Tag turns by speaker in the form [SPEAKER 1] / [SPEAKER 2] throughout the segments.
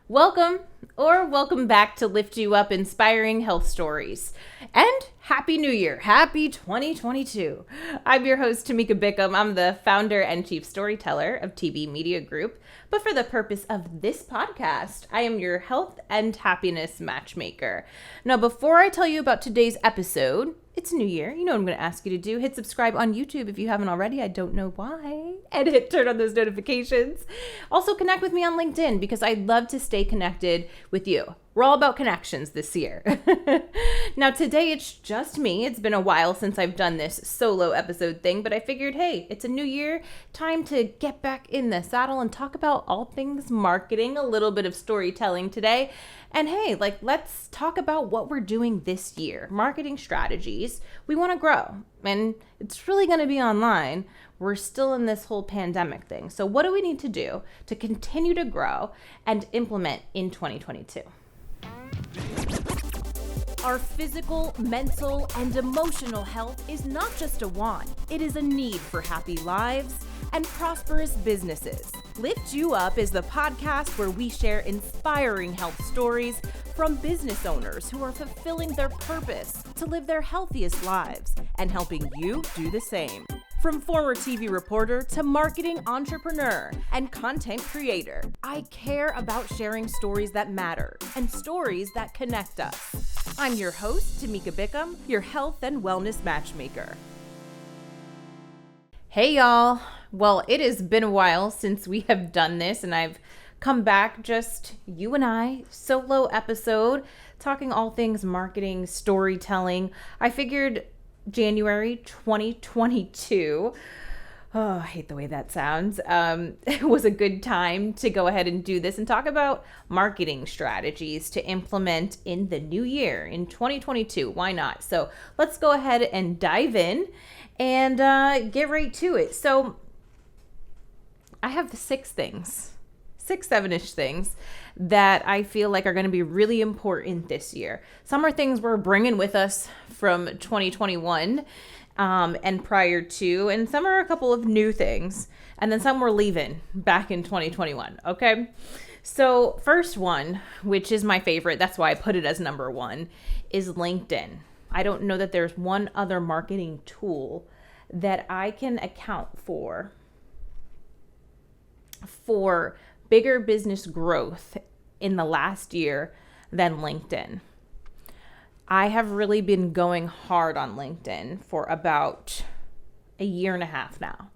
[SPEAKER 1] Welcome back to Lift You Up Inspiring Health Stories. And Happy New Year. Happy 2022. I'm your host, Tamika Bickham. I'm the founder and chief storyteller of TV Media Group. But for the purpose of this podcast, I am your health and happiness matchmaker. Now, before I tell you about today's episode, it's New Year. You know what I'm going to ask you to do. Hit subscribe on YouTube if you haven't already. I don't know why. And turn on those notifications. Also connect with me on LinkedIn because I'd love to stay connected with you. We're all about connections this year. Now today it's just me. It's been a while since I've done this solo episode thing, but I figured, hey, it's a new year. Time to get back in the saddle and talk about all things marketing, a little bit of storytelling today. And hey, let's talk about what we're doing this year. Marketing strategies. We want to grow, and it's really going to be online. We're still in this whole pandemic thing. So what do we need to do to continue to grow and implement in 2022?
[SPEAKER 2] Our physical, mental, and emotional health is not just a want, it is a need for happy lives and prosperous businesses. Lift You Up is the podcast where we share inspiring health stories from business owners who are fulfilling their purpose to live their healthiest lives and helping you do the same. From former TV reporter to marketing entrepreneur and content creator, I care about sharing stories that matter and stories that connect us. I'm your host, Tamika Bickham, your health and wellness matchmaker.
[SPEAKER 1] Hey y'all. Well, it has been a while since we have done this, and I've come back, just you and I, solo episode, talking all things marketing, storytelling. I figured January 2022, I hate the way that sounds, it was a good time to go ahead and do this and talk about marketing strategies to implement in the new year, in 2022. Why not? So let's go ahead and dive in and get right to it. So I have 7-ish things that I feel like are going to be really important this year. Some are things we're bringing with us from 2021 and prior to, and some are a couple of new things, and then some we're leaving back in 2021, okay? So first one, which is my favorite, that's why I put it as number one, is LinkedIn. I don't know that there's one other marketing tool that I can account for bigger business growth in the last year than LinkedIn. I have really been going hard on LinkedIn for about a year and a half now.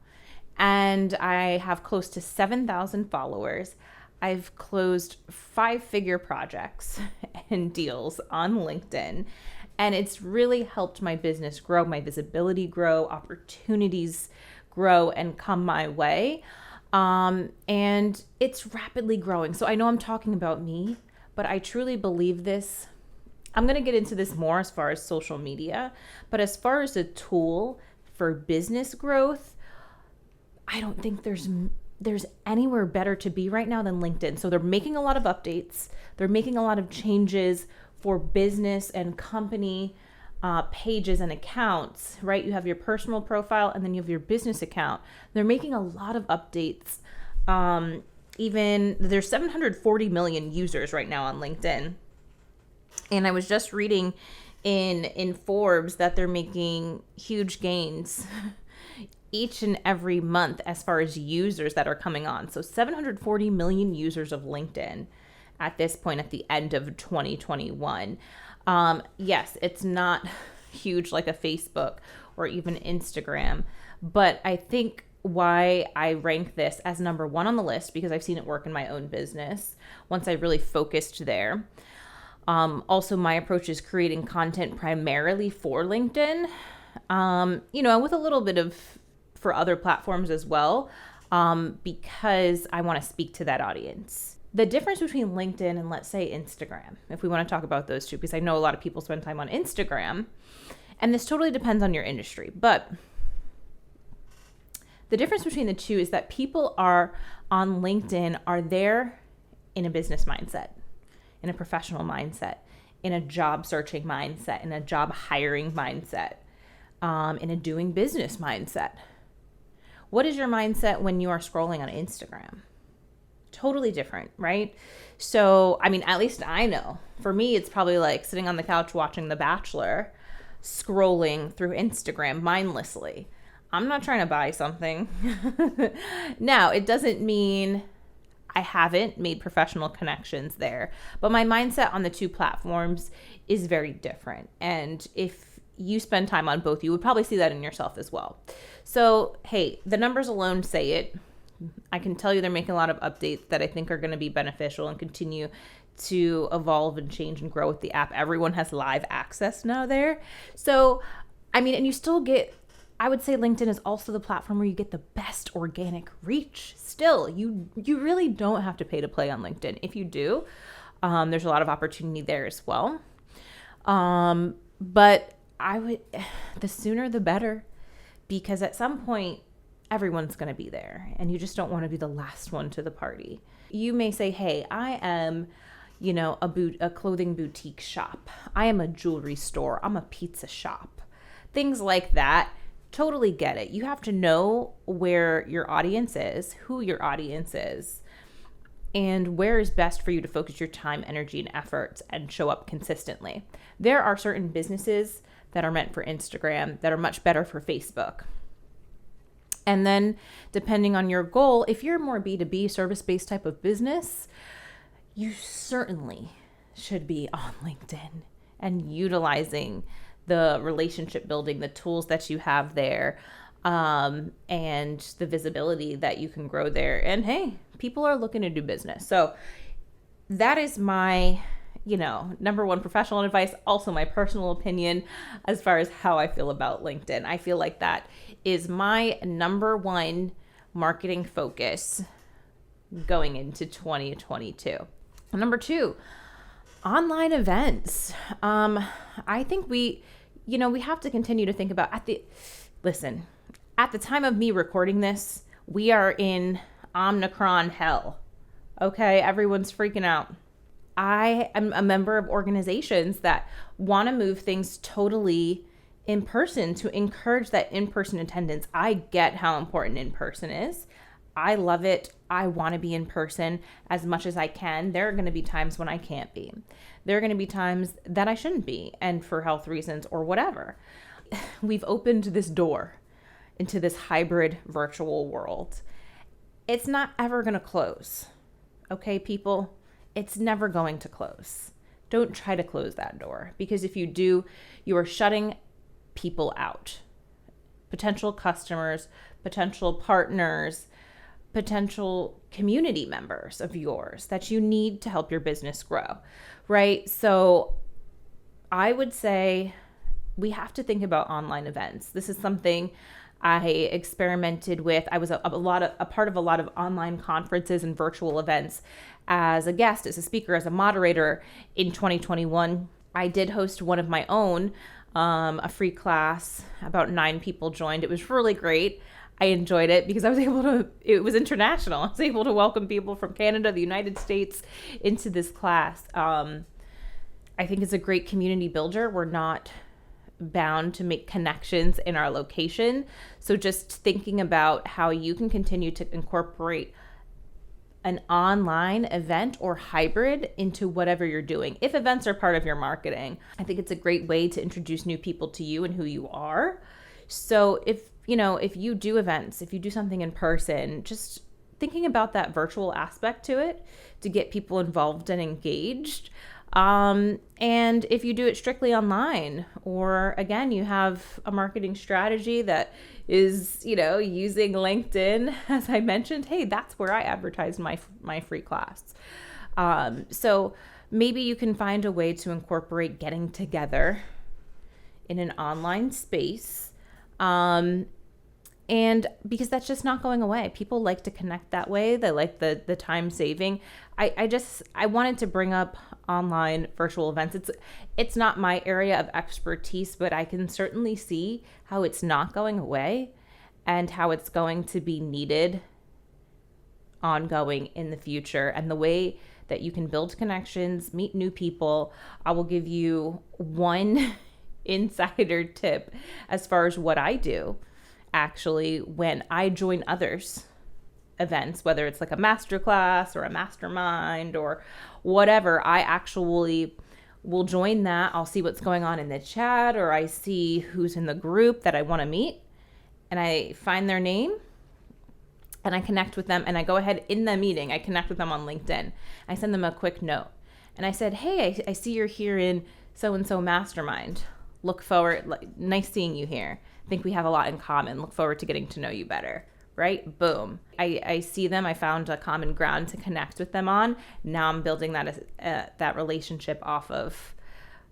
[SPEAKER 1] And I have close to 7,000 followers. I've closed 5-figure projects and deals on LinkedIn. And it's really helped my business grow, my visibility grow, opportunities grow and come my way. And it's rapidly growing. So I know I'm talking about me, but I truly believe this. I'm going to get into this more as far as social media, but as far as a tool for business growth, I don't think there's anywhere better to be right now than LinkedIn. So they're making a lot of updates. They're making a lot of changes for business and company pages and accounts, right? You have your personal profile and then you have your business account. They're making a lot of updates. Even there's 740 million users right now on LinkedIn. And I was just reading in Forbes that they're making huge gains each and every month as far as users that are coming on. So 740 million users of LinkedIn at this point at the end of 2021. Yes, it's not huge like a Facebook or even Instagram, but I think why I rank this as number one on the list, because I've seen it work in my own business once I really focused there. Also, my approach is creating content primarily for LinkedIn, with a little bit of for other platforms as well, because I want to speak to that audience. The difference between LinkedIn and, let's say, Instagram, if we want to talk about those two, because I know a lot of people spend time on Instagram, and this totally depends on your industry, but the difference between the two is that people are on LinkedIn are there in a business mindset, in a professional mindset, in a job searching mindset, in a job hiring mindset, in a doing business mindset. What is your mindset when you are scrolling on Instagram? totally different, right? So, I mean, at least I know. For me, it's probably like sitting on the couch watching The Bachelor, scrolling through Instagram mindlessly. I'm not trying to buy something. Now, it doesn't mean I haven't made professional connections there, but my mindset on the two platforms is very different. And if you spend time on both, you would probably see that in yourself as well. So, hey, the numbers alone say it. I can tell you they're making a lot of updates that I think are going to be beneficial and continue to evolve and change and grow with the app. Everyone has live access now there. So, I mean, and you still get, I would say LinkedIn is also the platform where you get the best organic reach. Still, you really don't have to pay to play on LinkedIn. If you do, there's a lot of opportunity there as well. But the sooner the better, because at some point, everyone's going to be there and you just don't want to be the last one to the party. You may say, hey, I am, a clothing boutique shop. I am a jewelry store. I'm a pizza shop. Things like that. Totally get it. You have to know where your audience is, who your audience is, and where is best for you to focus your time, energy, and efforts and show up consistently. There are certain businesses that are meant for Instagram that are much better for Facebook. And then depending on your goal, if you're more B2B service-based type of business, you certainly should be on LinkedIn and utilizing the relationship building, the tools that you have there, and the visibility that you can grow there. And hey, people are looking to do business. So that is my, number one professional advice, also my personal opinion as far as how I feel about LinkedIn. I feel like that is my number one marketing focus going into 2022. Number two, online events. I think we have to continue to think about at the time of me recording this, we are in Omicron hell. Okay. Everyone's freaking out. I am a member of organizations that want to move things totally in person to encourage that in-person attendance. I get how important in-person is. I love it. I want to be in person as much as I can. There are going to be times when I can't be. There are going to be times that I shouldn't be, and for health reasons or whatever. We've opened this door into this hybrid virtual world. It's not ever going to close. Okay, people? It's never going to close. Don't try to close that door, because if you do, you are shutting people out. Potential customers, potential partners, potential community members of yours that you need to help your business grow, right? So I would say we have to think about online events. This is something I experimented with. I was a part of a lot of online conferences and virtual events as a guest, as a speaker, as a moderator in 2021. I did host one of my own, a free class. About 9 people joined. It was really great. I enjoyed it because it was international. I was able to welcome people from Canada, the United States into this class. I think it's a great community builder. We're not bound to make connections in our location. So just thinking about how you can continue to incorporate an online event or hybrid into whatever you're doing. If events are part of your marketing, I think it's a great way to introduce new people to you and who you are. So if you do events, if you do something in person, just thinking about that virtual aspect to it to get people involved and engaged. And if you do it strictly online, or again, you have a marketing strategy that is, using LinkedIn, as I mentioned, hey, that's where I advertise my free class. So maybe you can find a way to incorporate getting together in an online space. And because that's just not going away. People like to connect that way. They like the time saving. I wanted to bring up online virtual events. It's not my area of expertise, but I can certainly see how it's not going away and how it's going to be needed ongoing in the future. And the way that you can build connections, meet new people. I will give you one insider tip as far as what I do. Actually, when I join others events, whether it's like a masterclass or a mastermind or whatever, I actually will join that. I'll see what's going on in the chat, or I see who's in the group that I want to meet, and I find their name and I connect with them, and I go ahead in the meeting, I connect with them on LinkedIn. I send them a quick note and I said, hey, I see you're here in so-and-so mastermind. Look forward, nice seeing you here. Think we have a lot in common. Look forward to getting to know you better. Right? Boom. I see them. I found a common ground to connect with them on. Now I'm building that relationship off of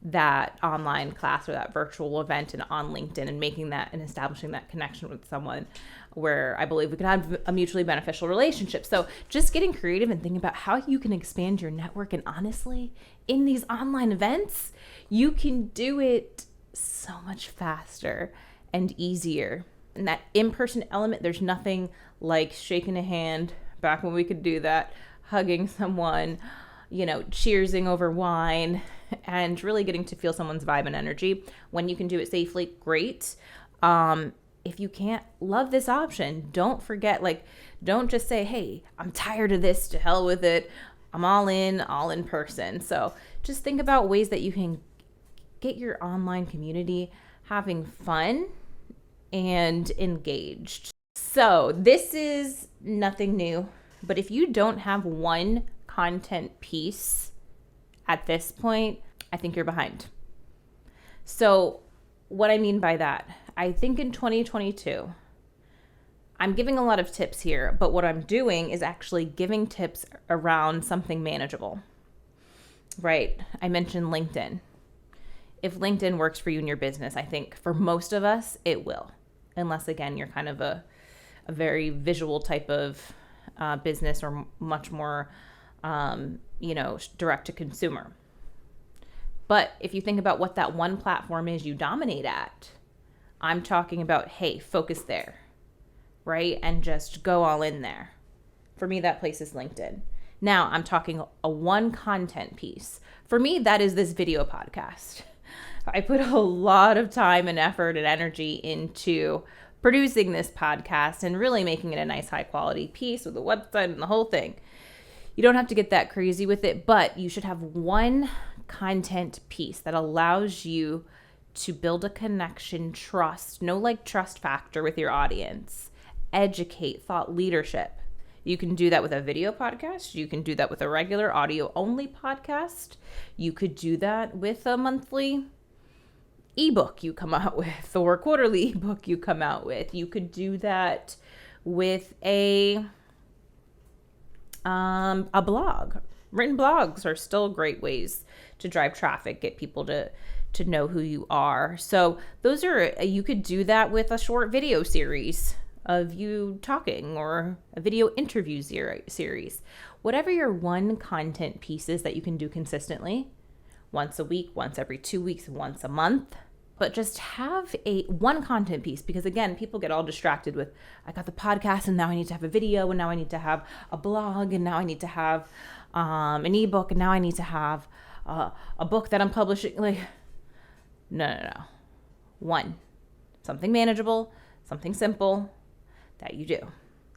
[SPEAKER 1] that online class or that virtual event and on LinkedIn, and making that and establishing that connection with someone where I believe we can have a mutually beneficial relationship. So just getting creative and thinking about how you can expand your network. And honestly, in these online events, you can do it so much faster and easier. And that in-person element, there's nothing like shaking a hand back when we could do that, hugging someone, cheersing over wine, and really getting to feel someone's vibe and energy. When you can do it safely, great. If you can't, love this option. Don't forget, don't just say, hey, I'm tired of this, to hell with it. I'm all in person. So just think about ways that you can get your online community having fun and engaged. So this is nothing new, but if you don't have one content piece at this point, I think you're behind. So what I mean by that, I think in 2022, I'm giving a lot of tips here, but what I'm doing is actually giving tips around something manageable, right? I mentioned LinkedIn. If LinkedIn works for you in your business, I think for most of us, it will. Unless, again, you're kind of a very visual type of business, or much more, direct to consumer. But if you think about what that one platform is you dominate at, I'm talking about, hey, focus there, right? And just go all in there. For me, that place is LinkedIn. Now I'm talking a one content piece. For me, that is this video podcast. I put a lot of time and effort and energy into producing this podcast and really making it a nice, high quality piece with a website and the whole thing. You don't have to get that crazy with it, but you should have one content piece that allows you to build a connection, trust, trust factor with your audience, educate, thought leadership. You can do that with a video podcast. You can do that with a regular audio only podcast. You could do that with a monthly ebook you come out with, or a quarterly ebook you come out with. You could do that with a blog. Written blogs are still great ways to drive traffic, get people to know who you are. So you could do that with a short video series of you talking, or a video interview series. Whatever your one content piece is that you can do consistently, once a week, once every 2 weeks, once a month. But just have one content piece, because again, people get all distracted with, I got the podcast and now I need to have a video, and now I need to have a blog, and now I need to have an ebook, and now I need to have a book that I'm publishing. No. One, something manageable, something simple that you do.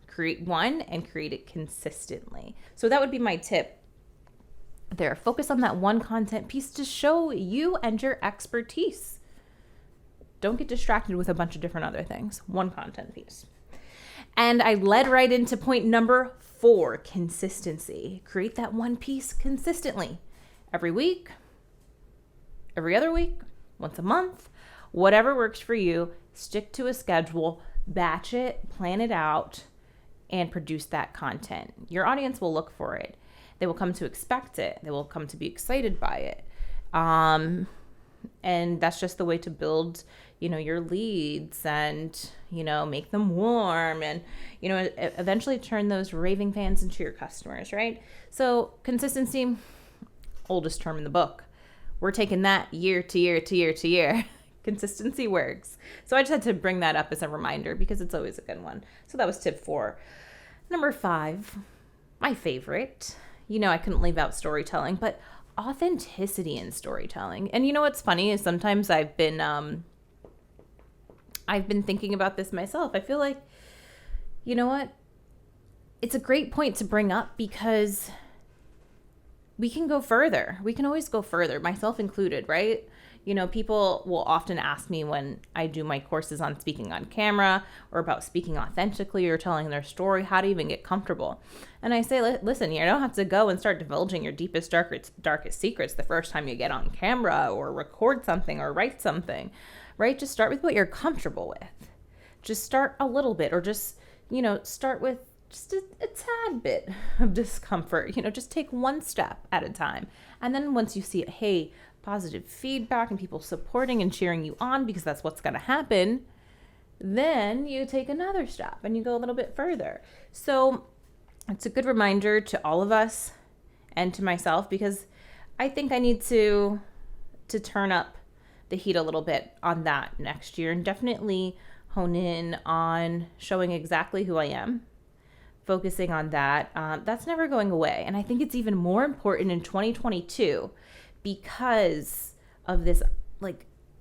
[SPEAKER 1] Create one and create it consistently. So that would be my tip there. Focus on that one content piece to show you and your expertise. Don't get distracted with a bunch of different other things. One content piece. And I led right into point number 4, consistency. Create that one piece consistently. Every week, every other week, once a month, whatever works for you. Stick to a schedule, batch it, plan it out, and produce that content. Your audience will look for it. They will come to expect it. They will come to be excited by it. And that's just the way to build, your leads, and, make them warm, and, eventually turn those raving fans into your customers, right? So consistency, oldest term in the book. We're taking that year to year to year to year. Consistency works. So I just had to bring that up as a reminder, because it's always a good one. So that was tip 4. Number 5, my favorite. I couldn't leave out storytelling, but authenticity in storytelling. And what's funny is sometimes I've been thinking about this myself. I feel like, it's a great point to bring up because we can go further. We can always go further, myself included, right? You know, people will often ask me when I do my courses on speaking on camera or about speaking authentically or telling their story, how to even get comfortable. And I say, listen, you don't have to go and start divulging your deepest, darkest secrets the first time you get on camera or record something or write something, right? Just start with what you're comfortable with. Just start a little bit, or just, start with just a tad bit of discomfort, just take one step at a time. And then once you see, hey, positive feedback and people supporting and cheering you on, because that's what's going to happen, then you take another step and you go a little bit further. So it's a good reminder to all of us and to myself, because I think I need to turn up the heat a little bit on that next year, and definitely hone in on showing exactly who I am, focusing on that. That's never going away. And I think it's even more important in 2022 because of this,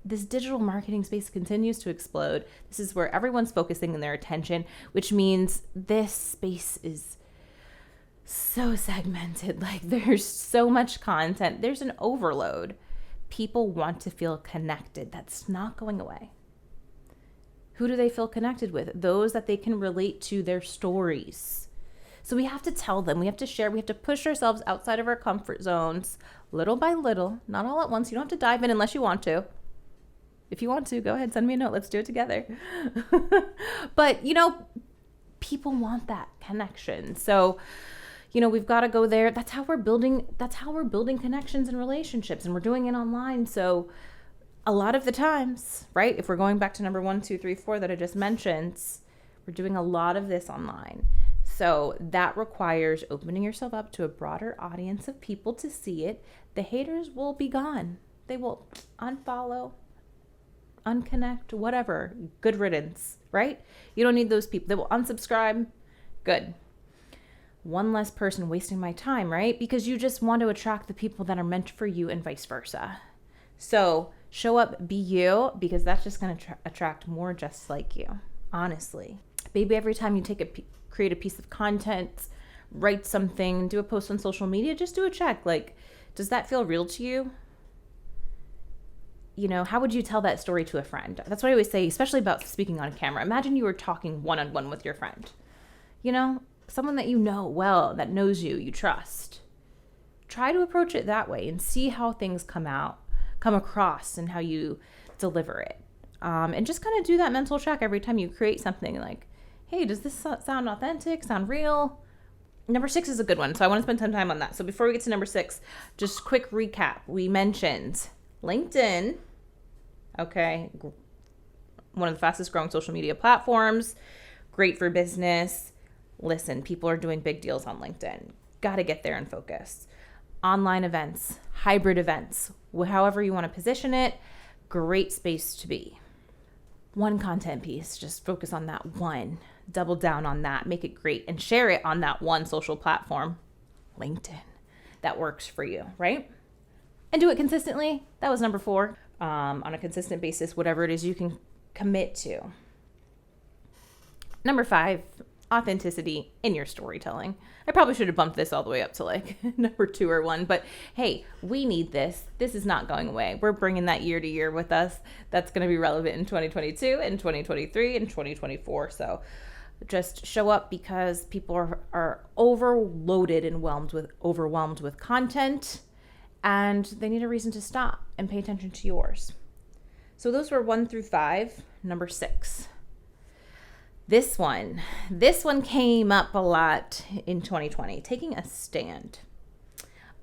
[SPEAKER 1] this digital marketing space continues to explode. This is where everyone's focusing their attention, which means this space is so segmented. There's so much content. There's an overload. People want to feel connected. That's not going away. Who do they feel connected with? Those that they can relate to their stories. So we have to tell them, we have to share, we have to push ourselves outside of our comfort zones little by little, not all at once. You don't have to dive in unless you want to. If you want to, go ahead, send me a note. Let's do it together. But, people want that connection. So, we've got to go there. That's how we're building connections and relationships, and we're doing it online. So a lot of the times, right, if we're going back to number 1, 2, 3, 4 that I just mentioned, we're doing a lot of this online. So that requires opening yourself up to a broader audience of people to see it. The haters will be gone. They will unfollow, unconnect, whatever. Good riddance, right? You don't need those people. They will unsubscribe. Good. One less person wasting my time, right? Because you just want to attract the people that are meant for you and vice versa. So show up, be you, because that's just going to attract more just like you, honestly. Maybe every time you create a piece of content, write something, do a post on social media, just do a check. Does that feel real to you? How would you tell that story to a friend? That's what I always say, especially about speaking on camera. Imagine you were talking one-on-one with your friend. Someone that you know well, that knows you, you trust. Try to approach it that way and see how things come across and how you deliver it. And just kind of do that mental check every time you create something, hey, does this sound authentic, sound real? Number 6 is a good one, so I want to spend some time on that. So before we get to number 6, just quick recap. We mentioned LinkedIn, okay, one of the fastest growing social media platforms, great for business. Listen, people are doing big deals on LinkedIn. Got to get there and focus. Online events, hybrid events, however you want to position it, great space to be. One content piece, just focus on that one, double down on that, make it great, and share it on that one social platform, LinkedIn, that works for you, right? And do it consistently. That was number 4. On a consistent basis, whatever it is you can commit to. Number 5, authenticity in your storytelling. I probably should have bumped this all the way up to number 2 or 1, but hey, we need this. This is not going away. We're bringing that year to year with us. That's going to be relevant in 2022 and 2023 and 2024. So just show up, because people are overloaded and overwhelmed with content, and they need a reason to stop and pay attention to yours. So those were 1 through 5. Number 6. This one came up a lot in 2020, taking a stand.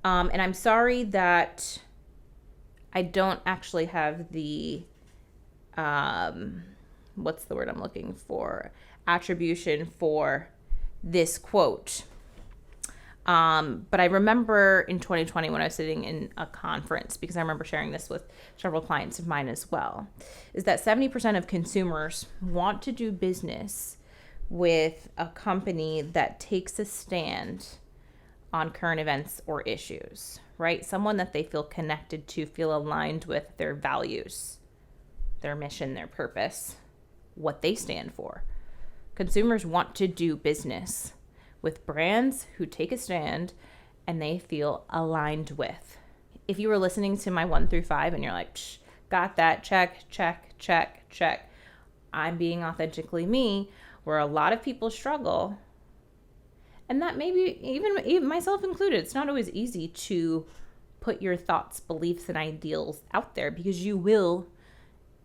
[SPEAKER 1] And I'm sorry that I don't actually have the, what's the word I'm looking for? Attribution for this quote. But I remember in 2020 when I was sitting in a conference, because I remember sharing this with several clients of mine as well, is that 70% of consumers want to do business with a company that takes a stand on current events or issues, right? Someone that they feel connected to, feel aligned with their values, their mission, their purpose, what they stand for. Consumers want to do business with brands who take a stand and they feel aligned with. If you were listening to my 1 through 5 and you're like, got that, check, check, check, check. I'm being authentically me, where a lot of people struggle. And that maybe even myself included, it's not always easy to put your thoughts, beliefs, and ideals out there because you will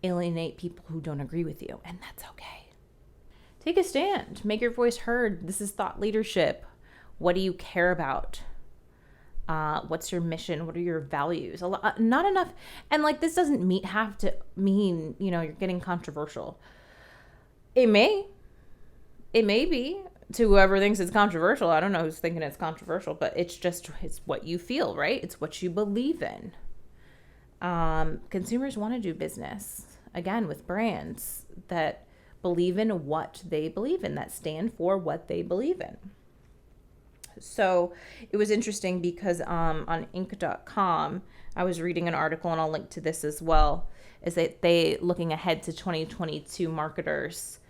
[SPEAKER 1] alienate people who don't agree with you, and that's okay. Take a stand, make your voice heard. This is thought leadership. What do you care about? What's your mission? What are your values? Not enough. And like, this doesn't have to mean, you're getting controversial. It may be to whoever thinks it's controversial. I don't know who's thinking it's controversial, but it's what you feel, right? It's what you believe in. Consumers want to do business, again, with brands that believe in what they believe in, that stand for what they believe in. So it was interesting because on Inc.com, I was reading an article, and I'll link to this as well, is that they, looking ahead to 2022, marketers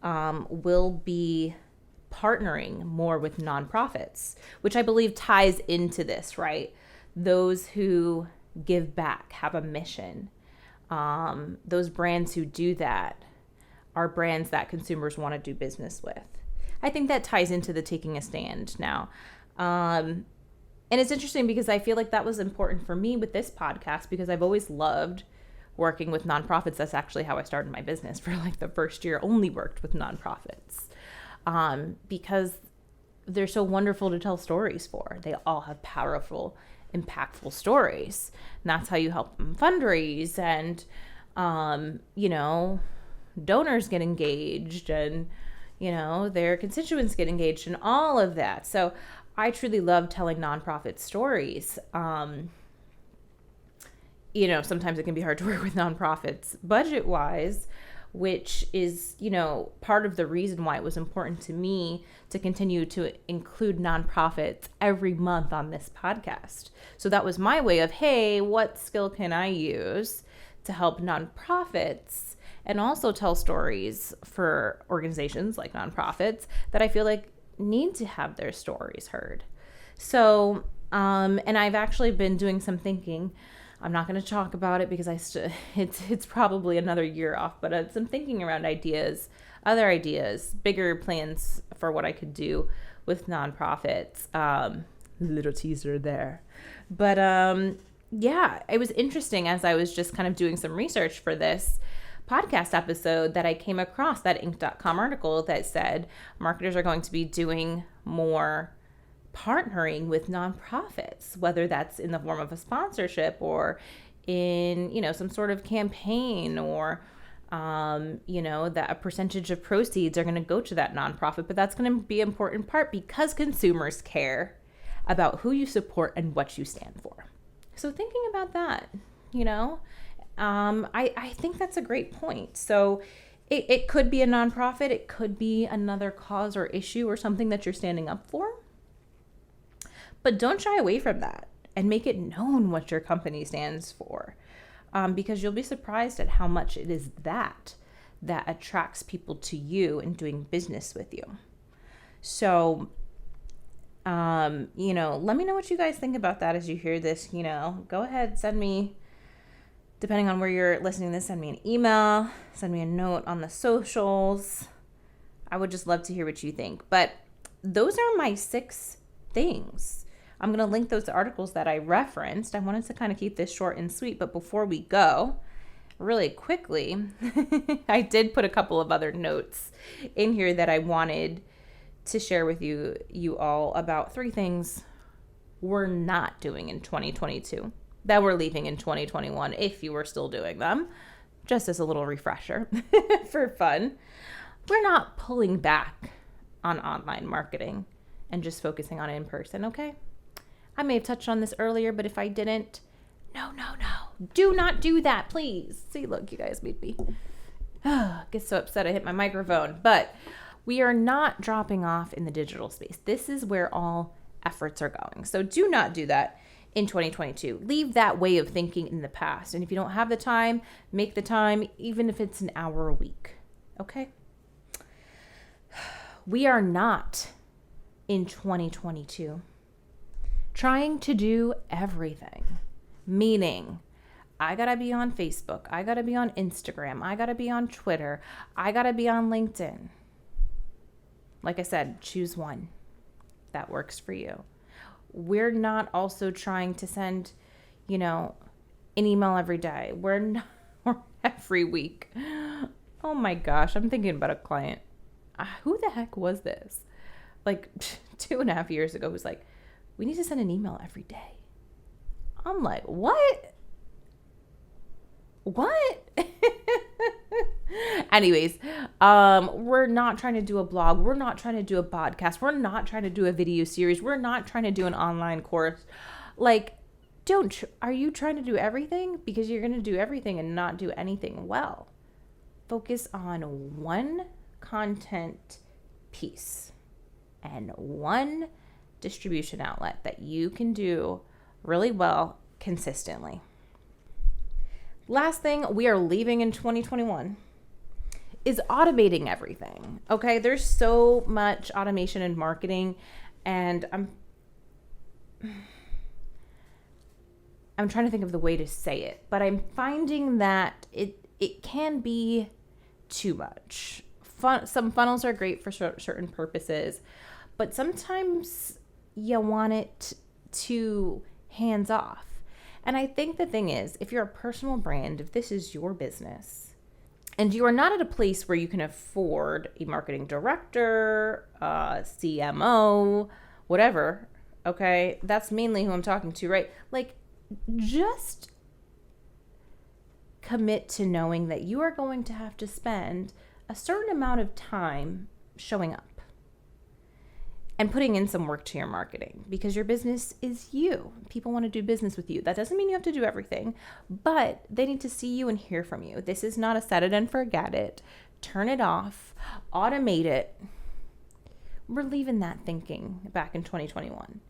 [SPEAKER 1] will be partnering more with nonprofits, which I believe ties into this, right? Those who give back, have a mission. Those brands who do that are brands that consumers want to do business with. I think that ties into the taking a stand now. And it's interesting because I feel like that was important for me with this podcast because I've always loved working with nonprofits. That's actually how I started my business. For like the first year, only worked with nonprofits because they're so wonderful to tell stories for. They all have powerful, impactful stories. And that's how you help them fundraise and, donors get engaged and, their constituents get engaged and all of that. So I truly love telling nonprofit stories. Sometimes it can be hard to work with nonprofits budget-wise, which is, part of the reason why it was important to me to continue to include nonprofits every month on this podcast. So that was my way of, hey, what skill can I use to help nonprofits and also tell stories for organizations like nonprofits that I feel like need to have their stories heard. So, and I've actually been doing some thinking. I'm not going to talk about it because it's probably another year off, but some thinking around other ideas, bigger plans for what I could do with nonprofits. Little teaser there. But yeah, it was interesting as I was just kind of doing some research for this podcast episode that I came across that Inc.com article that said marketers are going to be doing more partnering with nonprofits, whether that's in the form of a sponsorship or in, some sort of campaign or, that a percentage of proceeds are going to go to that nonprofit. But that's going to be an important part because consumers care about who you support and what you stand for. So thinking about that, I think that's a great point. So it could be a nonprofit. It could be another cause or issue or something that you're standing up for. But don't shy away from that and make it known what your company stands for, because you'll be surprised at how much it is that attracts people to you and doing business with you. So, let me know what you guys think about that as you hear this. Go ahead, send me, depending on where you're listening to this, send me an email, send me a note on the socials. I would just love to hear what you think. But those are my 6 things. I'm going to link those articles that I referenced. I wanted to kind of keep this short and sweet, but before we go, really quickly, I did put a couple of other notes in here that I wanted to share with you all about 3 things we're not doing in 2022 that we're leaving in 2021 if you were still doing them, just as a little refresher for fun. We're not pulling back on online marketing and just focusing on in-person, okay? I may have touched on this earlier, but if I didn't, no. Do not do that, please. See, look, you guys made me get so upset I hit my microphone. But we are not dropping off in the digital space. This is where all efforts are going. So do not do that in 2022. Leave that way of thinking in the past. And if you don't have the time, make the time, even if it's an hour a week, okay? We are not in 2022. Trying to do everything, meaning I gotta be on Facebook, I gotta be on Instagram, I gotta be on Twitter, I gotta be on LinkedIn. Like I said, choose one that works for you. We're not also trying to send, an email every day. We're not, or every week. Oh my gosh, I'm thinking about a client. Who the heck was this? Like 2.5 years ago, who's like, we need to send an email every day. I'm like, what? Anyways, we're not trying to do a blog. We're not trying to do a podcast. We're not trying to do a video series. We're not trying to do an online course. Like, are you trying to do everything? Because you're going to do everything and not do anything well. Focus on one content piece and one distribution outlet that you can do really well consistently. Last thing we are leaving in 2021 is automating everything. Okay, there's so much automation in marketing, and I'm trying to think of the way to say it, but I'm finding that it can be too much. Some funnels are great for certain purposes, but sometimes you want it to hands off. And I think the thing is, if you're a personal brand, if this is your business, and you are not at a place where you can afford a marketing director, CMO, whatever, okay, that's mainly who I'm talking to, right? Like, just commit to knowing that you are going to have to spend a certain amount of time showing up and putting in some work to your marketing, because your business is you. People want to do business with you. That doesn't mean you have to do everything, but they need to see you and hear from you. This is not a set it and forget it. Turn it off, automate it. We're leaving that thinking back in 2021.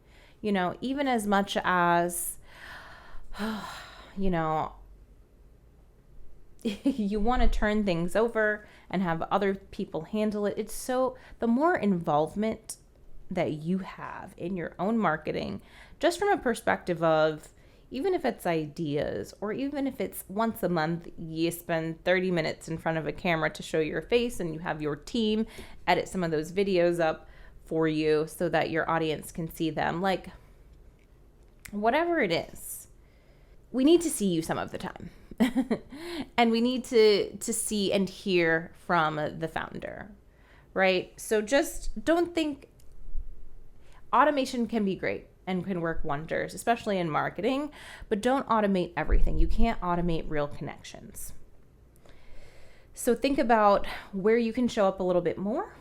[SPEAKER 1] Even as much as, you want to turn things over and have other people handle it. It's so, the more involvement that you have in your own marketing, just from a perspective of, even if it's ideas, or even if it's once a month, you spend 30 minutes in front of a camera to show your face, and you have your team edit some of those videos up for you so that your audience can see them. Like, whatever it is, we need to see you some of the time. And we need to see and hear from the founder, right? So just don't think, automation can be great and can work wonders, especially in marketing, but don't automate everything. You can't automate real connections. So think about where you can show up a little bit more,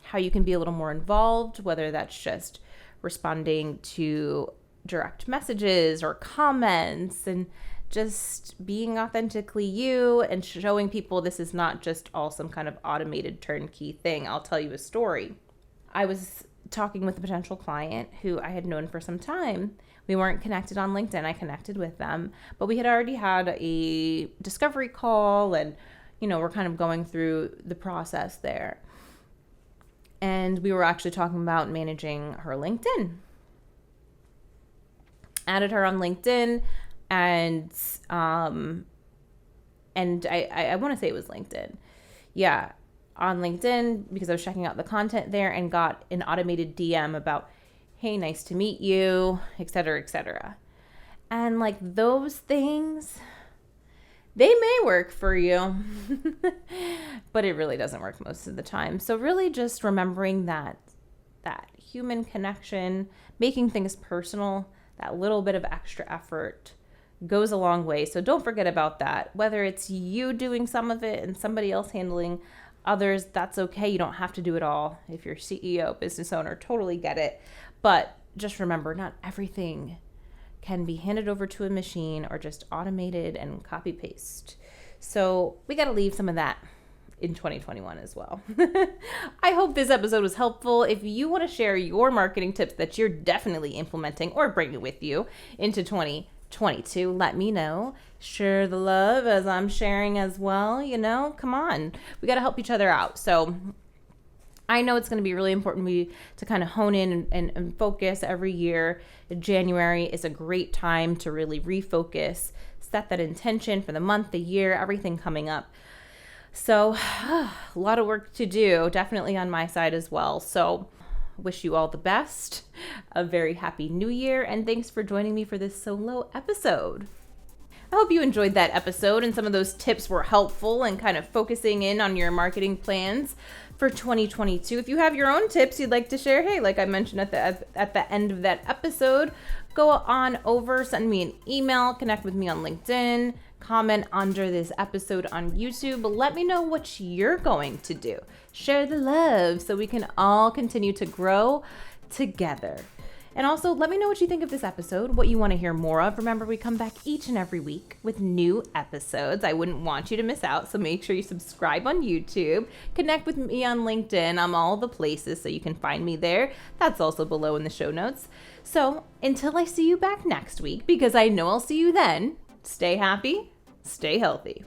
[SPEAKER 1] how you can be a little more involved, whether that's just responding to direct messages or comments, and just being authentically you and showing people this is not just all some kind of automated turnkey thing. I'll tell you a story. I was talking with a potential client who I had known for some time. We weren't connected on LinkedIn. I connected with them, but we had already had a discovery call, and, we're kind of going through the process there. And we were actually talking about managing her LinkedIn. Added her on LinkedIn, and I want to say it was LinkedIn. Yeah. On LinkedIn, because I was checking out the content there, and got an automated DM about, hey, nice to meet you, et cetera, et cetera. And like, those things, they may work for you, but it really doesn't work most of the time. So really just remembering that human connection, making things personal, that little bit of extra effort goes a long way. So don't forget about that. Whether it's you doing some of it and somebody else handling others, that's okay. You don't have to do it all. If you're CEO, business owner, totally get it. But just remember, not everything can be handed over to a machine or just automated and copy paste. So we got to leave some of that in 2021 as well. I hope this episode was helpful. If you want to share your marketing tips that you're definitely implementing or bringing with you into 2022, let me know. Share the love as I'm sharing as well. Come on, we got to help each other out. So I know it's going to be really important to kind of hone in and focus every year. January is a great time to really refocus, set that intention for the month, the year, everything coming up. So a lot of work to do, definitely on my side as well. So wish you all the best, a very happy new year, and thanks for joining me for this solo episode. I hope you enjoyed that episode and some of those tips were helpful and kind of focusing in on your marketing plans for 2022. If you have your own tips you'd like to share, hey, like I mentioned at the end of that episode, go on over, send me an email, connect with me on LinkedIn, comment under this episode on YouTube. Let me know what you're going to do. Share the love so we can all continue to grow together. And also, let me know what you think of this episode, what you want to hear more of. Remember, we come back each and every week with new episodes. I wouldn't want you to miss out, so make sure you subscribe on YouTube. Connect with me on LinkedIn. I'm all the places, so you can find me there. That's also below in the show notes. So until I see you back next week, because I know I'll see you then, stay happy, stay healthy.